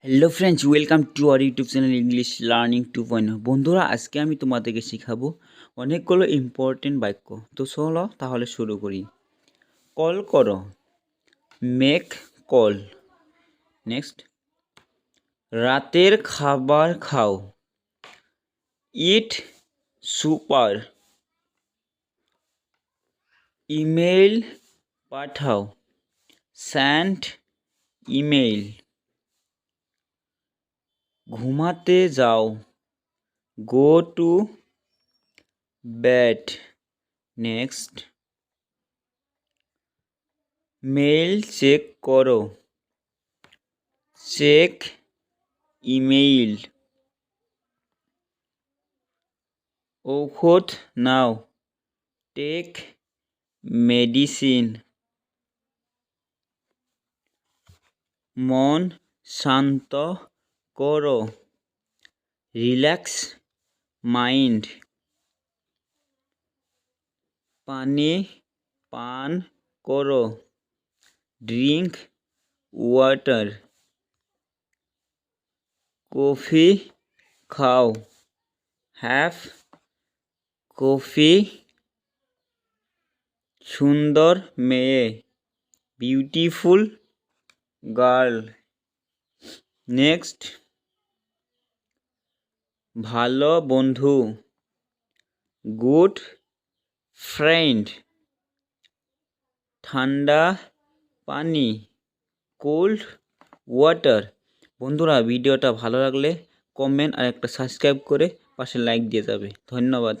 Hello friends, welcome to our YouTube channel English learning 2.0। বন্ধুরা, আজকে আমি তোমাদেরকে শেখাবো অনেকগুলো ইম্পর্টেন্ট বাক্য। তো চলো তাহলে শুরু করি। কল করো, মেক কল। নেক্সট, রাতের খাবার খাও, ইট সুপার। ইমেইল পাঠাও, সেন্ড ইমেইল। ঘুমাতে যাও, go to bed. Next, mail check করো, চেক ইমেইল। ঔষধ নাও, টেক মেডিসিন। মন শান্ত করো, রিল্যাক্স মাইন্ড। পানি পান করো, ড্রিঙ্ক ওয়াটার। কফি খাও, হ্যাভ কফি। সুন্দর মেয়ে, বিউটিফুল গার্ল। নেক্সট, ভালো বন্ধু, গুড ফ্রেন্ড। ঠান্ডা পানি, কোল্ড ওয়াটার। বন্ধুরা, ভিডিওটা ভালো লাগলে কমেন্ট আর একটা সাবস্ক্রাইব করে পাশে লাইক দিয়ে যাবে। ধন্যবাদ।